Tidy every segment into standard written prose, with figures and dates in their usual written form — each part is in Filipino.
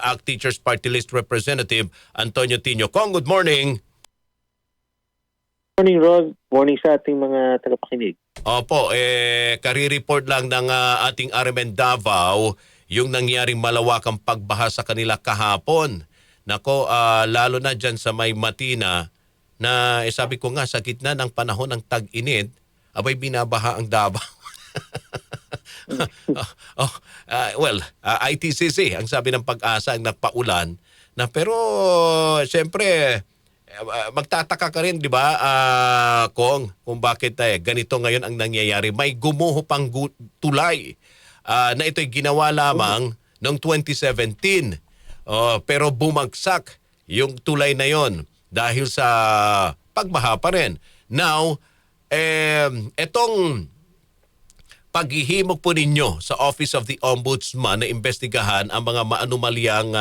ACT Teachers Party List Representative Antonio Tino. Kong, good morning. Morning, Rod. Morning sa ating mga tagapakinig. Opo, kari-report lang ng ating RMN Davao yung nangyaring malawakang pagbaha sa kanila kahapon. Nako, lalo na dyan sa may Matina na sabi ko nga sa gitna ng panahon ng tag-init, abay binabaha ang Davao. ITCC, ang sabi ng Pag-asa, ang nagpaulan na pero siyempre magtataka ka rin, di ba, kung bakit ganito ngayon ang nangyayari. May gumuho pang tulay na ito'y ginawa lamang noong 2017. Pero bumagsak yung tulay na yon dahil sa pagbaha pa rin. Now, etong paghihimok po ninyo sa Office of the Ombudsman na imbestigahan ang mga maanumalyang,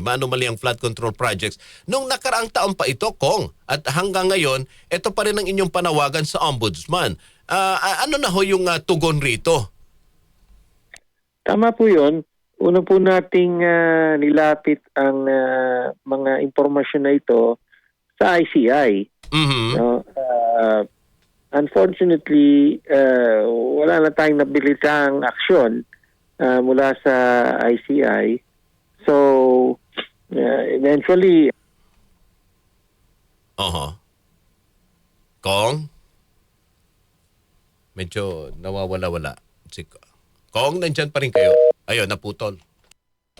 maanumalyang flood control projects. Nung nakaraang taon pa ito, Kong, at hanggang ngayon, ito pa rin ang inyong panawagan sa Ombudsman. Ano na ho yung tugon rito? Tama po yun. Una po nating nilapit ang mga impormasyon na ito sa ICI. Mm-hmm. No? Unfortunately, wala na tayong nabilitang aksyon mula sa ICI. So, eventually... Kong? Medyo nawawala-wala. Kong, nandyan pa rin kayo. Ayun, naputol.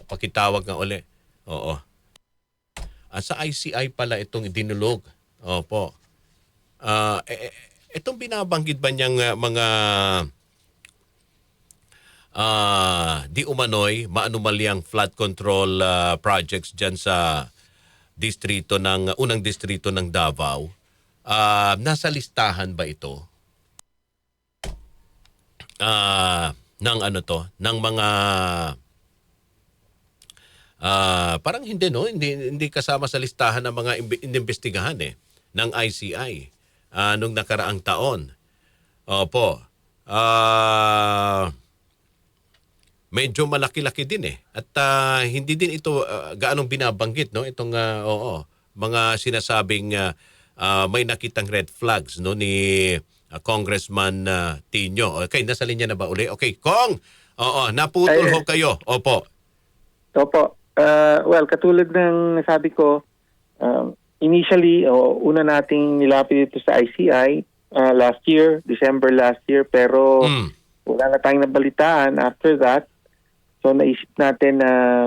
Pakitawag nga uli. Oo. Sa ICI pala itong dinulog. Opo. Itong binabanggit ba niyang mga di umano'y maanumalyang flood control projects dyan sa unang distrito ng Davao, nasa listahan ba ito ng mga parang hindi, no? Hindi kasama sa listahan ng mga inimbestigahan ng ICI nung nakaraang taon. Opo. Medyo malaki-laki din At hindi din ito gaanong binabanggit, no? Itong mga sinasabing may nakitang red flags, no, ni Congressman Tino. Okay, nasa linya na ba uli? Okay, Kong. Naputol ho kayo. Opo. Opo. Well, katulad ng sabi ko, initially, una nating nilapit ito sa ICI last year, December last year, pero wala na tayong nabalitaan after that. So naisip natin na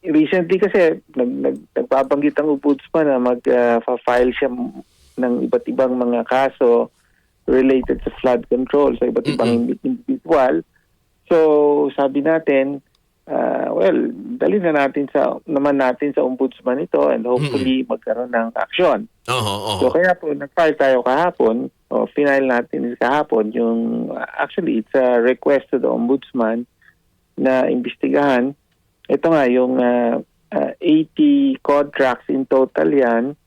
recently kasi nagbabanggit ang Ombudsman na mag-file siya ng iba't ibang mga kaso related sa flood control sa iba't ibang individual. So sabi natin, dali na natin sa Ombudsman ito and hopefully magkaroon ng aksyon. So kaya po nag-file tayo kahapon, final natin kahapon yung actually it's a request to the Ombudsman na imbestigahan. Ito nga yung 80 contracts in total yan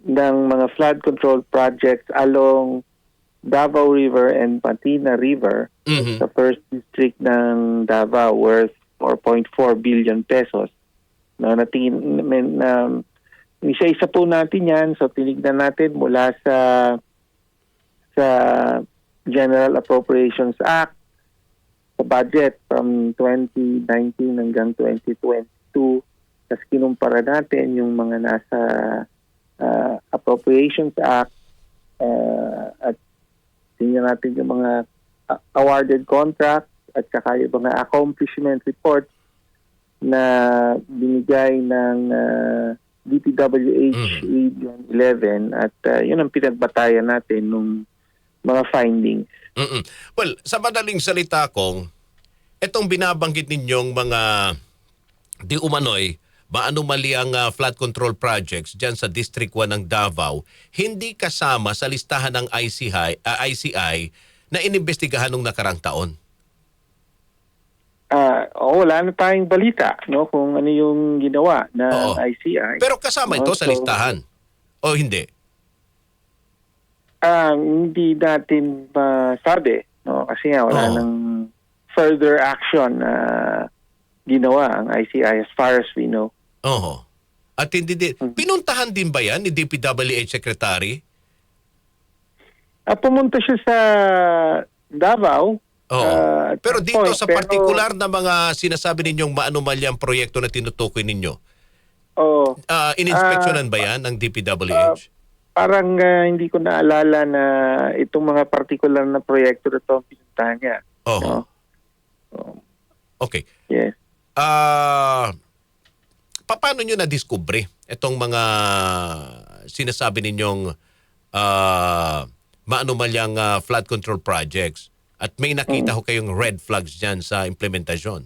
ng mga flood control projects along Davao River and Matina River sa first district ng Davao worth 4.4 billion pesos. Isa-isa po natin yan. So tinignan natin mula sa General Appropriations Act, sa budget from 2019 hanggang 2022. Tapos kinumpara natin yung mga nasa Appropriations Act at tingnan natin yung mga awarded contracts at saka yung mga accomplishment reports na binigay ng DPWH Region 11 at yun ang pinagbatayan natin nung mga findings. Well, sa madaling salita, Kong, itong binabanggit ninyong mga di umano'y maanumalyang flood control projects dyan sa District 1 ng Davao, hindi kasama sa listahan ng ICI na inimbestigahan nung nakarang taon. Wala na tayong balita, no, kung ano yung ginawa ng ICI. Pero kasama ito sa listahan o hindi? Hindi natin masabi, no, kasi nga wala nang further action na ginawa ang ICI as far as we know. Oho. At hindi din, pinuntahan din ba yan ni DPWH Secretary? Pumunta siya sa Davao. Oo. Pero at dito point, sa partikular na mga sinasabi ninyong maanumalyang proyekto na tinutukoy ninyo, ininspeksyonan ba yan ng DPWH? Parang hindi ko naalala na itong mga particular na proyekto na ito ang pinuntahan niya. Oho. No? Okay. Yes. Paano nyo na-discover itong mga sinasabi ninyong maanumalyang flood control projects? At may nakita ho kayong red flags dyan sa implementasyon?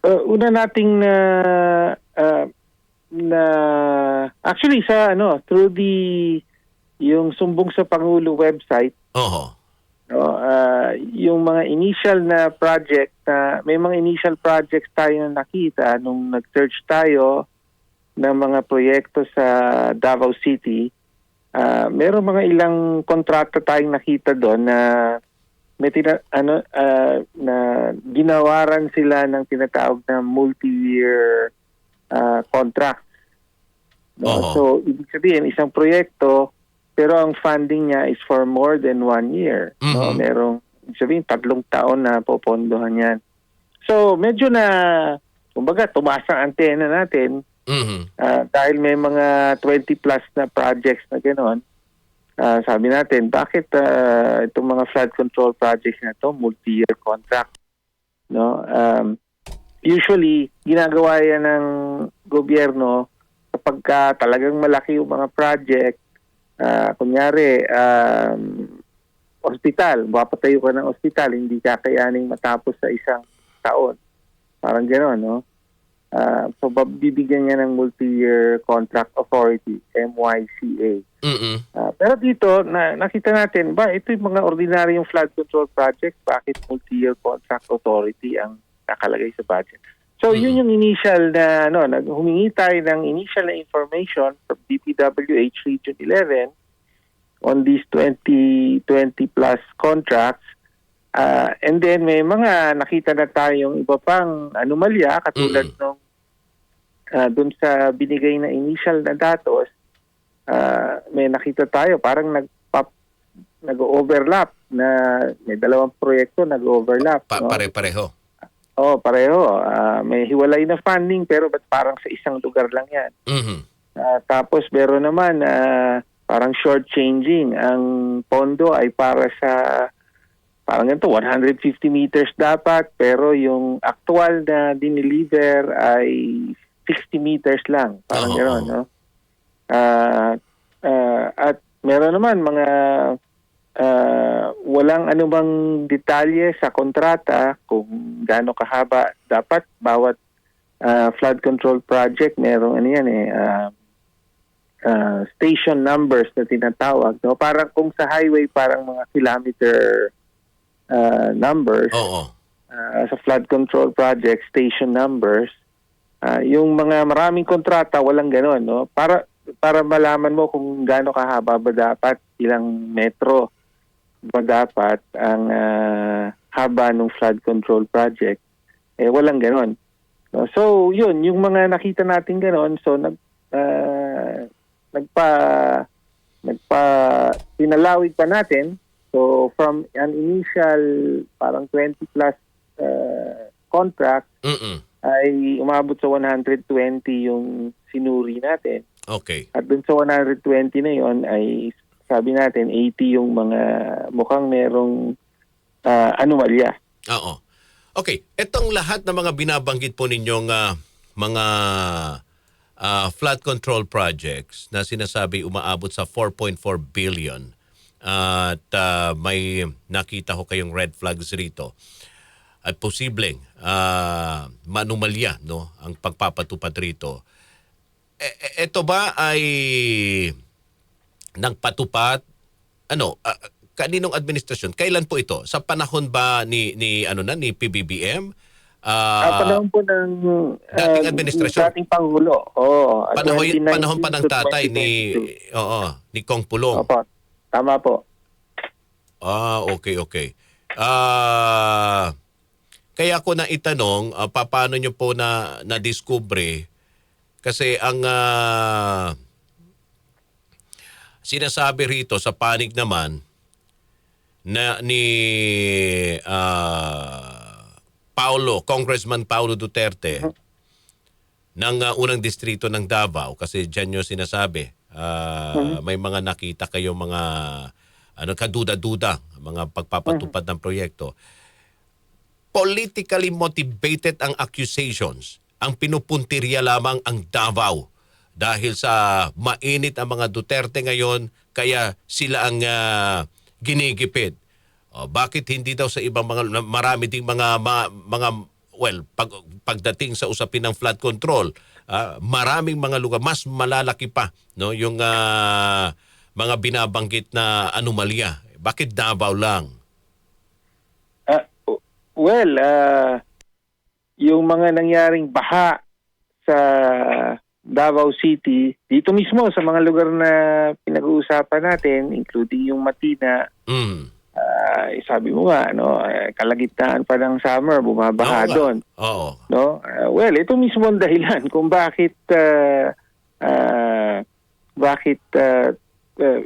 Una nating na actually sa through yung Sumbong sa Pangulo website. Oho. Yung mga initial na project may mga initial projects tayo na nakita nung nag-search tayo ng mga proyekto sa Davao City. Meron mga ilang kontrata tayong nakita doon na may na ginawaran sila ng tinatawag na multi-year contract. No? So, ibig sabihin, isang proyekto, pero ang funding niya is for more than 1 year. No? Merong, ibig sabihin, 3 taon na popondohan yan. So, medyo na, kumbaga, tumaas ang antena natin. Dahil may mga 20 plus na projects na gano'n, sabi natin, bakit itong mga flood control projects na ito, multi-year contract? No? Usually, ginagawa yan ng gobyerno kapag talagang malaki yung mga project. Kunyari, hospital, mapatayo ka ng hospital, hindi kakayaning matapos sa isang taon. Parang gano'n, no? So, bibigyan niya ng multi-year contract authority, MYCA. Pero dito, nakita natin, ito yung mga ordinaryong flood control projects, bakit multi-year contract authority ang nakalagay sa budget? So, yun yung initial na, humingi tayo ng initial na information from DPWH Region 11 on these 20 plus contracts. And then may mga nakita na tayong iba pang anomalya katulad nung dun sa binigay na initial na datos, may nakita tayo parang nag-overlap na may dalawang proyekto nag-overlap. Pare-pareho. Pareho. May hiwalay na funding pero ba't parang sa isang lugar lang yan? Tapos meron naman parang short-changing. Ang pondo ay para sa parang ganito, 150 meters dapat, pero yung actual na dineliver ay 60 meters lang. Parang gano'n, no? At meron naman mga walang anumang detalye sa kontrata kung gaano kahaba. Dapat bawat flood control project, merong station numbers na tinatawag. No? Parang kung sa highway, parang mga kilometer numbers. Sa flood control project, station numbers. Yung mga maraming kontrata, walang gano'n. No? Para malaman mo kung gaano kahaba ba dapat, ilang metro ba dapat ang haba ng flood control project. Walang gano'n. No? So, yun, yung mga nakita natin gano'n, so pinalawig pa natin. So, from an initial parang 20 plus contract, ay umabot sa 120 yung sinuri natin. Okay. At dun sa 120 na yon ay sabi natin 80 yung mga mukhang merong anomalya. Oo. Okay. Itong lahat ng mga binabanggit po ninyong mga flood control projects na sinasabi umaabot sa 4.4 billion at may nakita ko kayong red flags rito at posibleng manumalya ang pagpapatupad rito. Ito ba ay nagpatupad kaninong administrasyon? Kailan po ito? Sa panahon ba ni PBBM? Panahon po ng dating administrasyon. Dating Pangulo. Panahon pa ng tatay ni Kong Pulong. Opo. Tama po. Okay. Kaya ko na itanong, paano nyo po na-discover? Kasi ang sinasabi rito sa panig naman na ni Congressman Paulo Duterte ng unang distrito ng Davao, kasi dyan nyo sinasabi, may mga nakita kayo mga kaduda-duda, mga pagpapatupad ng proyekto. Politically motivated ang accusations. Ang pinupuntirya lamang ang Davao dahil sa mainit ang mga Duterte ngayon, kaya sila ang ginigipit. Bakit hindi daw sa ibang mga, marami ding mga pagdating sa usapin ng flood control, maraming mga lugar mas malalaki pa, no, yung mga binabanggit na anomalya. Bakit Davao lang? Well, yung mga nangyaring baha sa Davao City, dito mismo sa mga lugar na pinag-uusapan natin, including yung Matina, sabi mo nga, no, kalagitnaan pa ng summer, bumabaha doon. Oo. No? Well, ito mismo ang dahilan kung bakit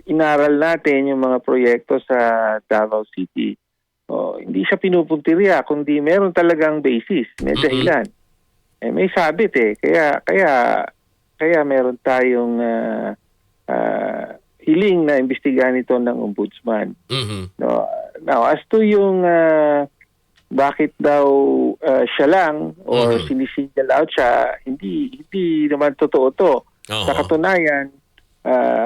inaral natin yung mga proyekto sa Davao City. Hindi siya pinupuntirya, kundi meron talagang basis, may dahilan. May sabit kaya meron tayong hiling na imbestigahan ito ng ombudsman. No, now, as to yung bakit daw siya lang or sinisingle out siya, hindi naman totoo to. Sa katunayan,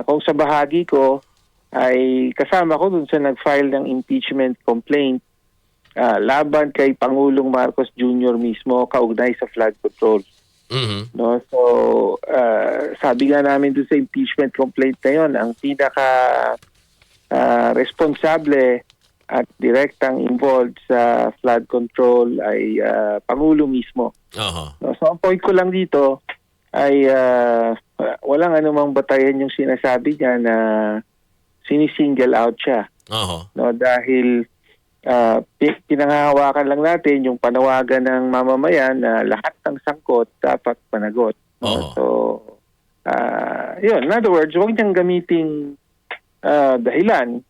kung sa bahagi ko, ay kasama ko dun sa nag-file ng impeachment complaint laban kay Pangulong Marcos Jr. mismo kaugnay sa flood control. No, so sabi nga namin dun sa impeachment complaint na yon, ang pinaka responsable at direktang involved sa flood control ay Pangulo mismo. No, so ang point ko lang dito ay walang anumang batayan yung sinasabi niya na sinisingle out siya. No, dahil pinanghahawakan lang natin yung panawagan ng mamamayan na lahat ng sangkot dapat panagot. No? So, yun. In other words, huwag niyang gamiting dahilan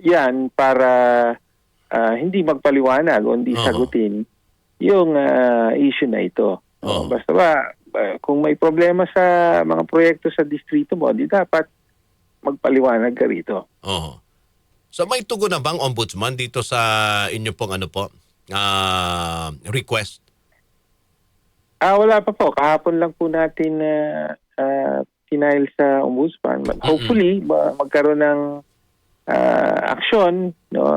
yan para hindi magpaliwanag o hindi sagutin yung issue na ito. Basta kung may problema sa mga proyekto sa distrito mo, di dapat magpaliwanag ka rito. So may tugon na bang ombudsman dito sa inyo pong request? Wala pa po. Kahapon lang po natin pinail sa ombudsman. Hopefully, magkaroon ng aksyon. No?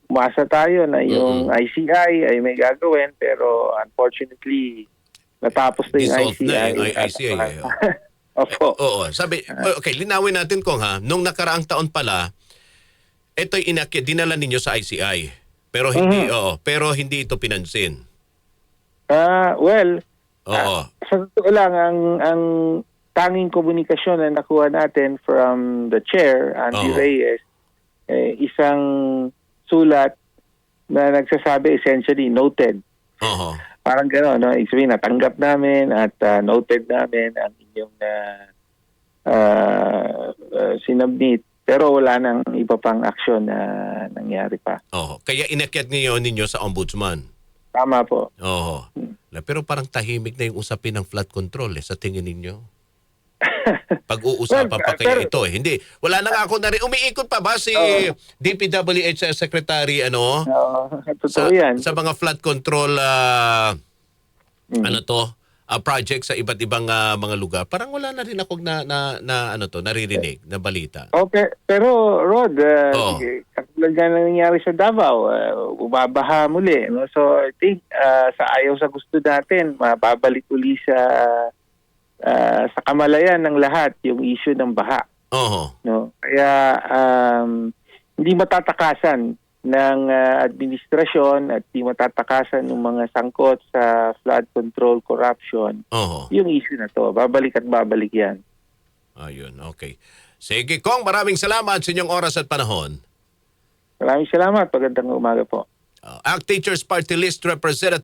Umasa tayo na yung ICI ay may gagawin, pero unfortunately, natapos na yung Dissolved ICI. na yung ICI. Opo. Sabi, okay, linawin natin kung nung nakaraang taon pala, ito'y dinala ninyo sa ICI. Pero hindi ito pinansin. Well, sa totoo lang, ang tanging komunikasyon na nakuha natin from the chair, Andy Reyes, isang sulat na nagsasabi essentially noted. Parang gano'n, no? Ibig sabihin, natanggap namin at noted namin ang inyong sinubmit. Pero wala nang iba pang aksyon na nangyari pa. Kaya inakyat ninyo sa ombudsman. Tama po. Pero parang tahimik na yung usapin ng flood control sa tingin ninyo. Pag-uusapan pa kaya ito Hindi. Wala na nga ako umiikot pa ba si DPWH Secretary totoo yan. sa mga flood control project sa iba't ibang mga lugar. Parang wala na rin ako naririnig na balita. Okay, pero Rod, katulad nga nangyari sa Davao, bumabaha muli. No? So I think sa ayaw sa gusto natin, mababalik uli sa kamalayan ng lahat yung issue ng baha. No? Kaya hindi matatakasan ng administrasyon at di matatakasan ng mga sangkot sa flood control corruption yung issue na to. Babalik at babalik yan. Ayun, okay. Sige, Kong, maraming salamat sa inyong oras at panahon. Maraming salamat. Magandang umaga po. ACT Teachers Party List Representative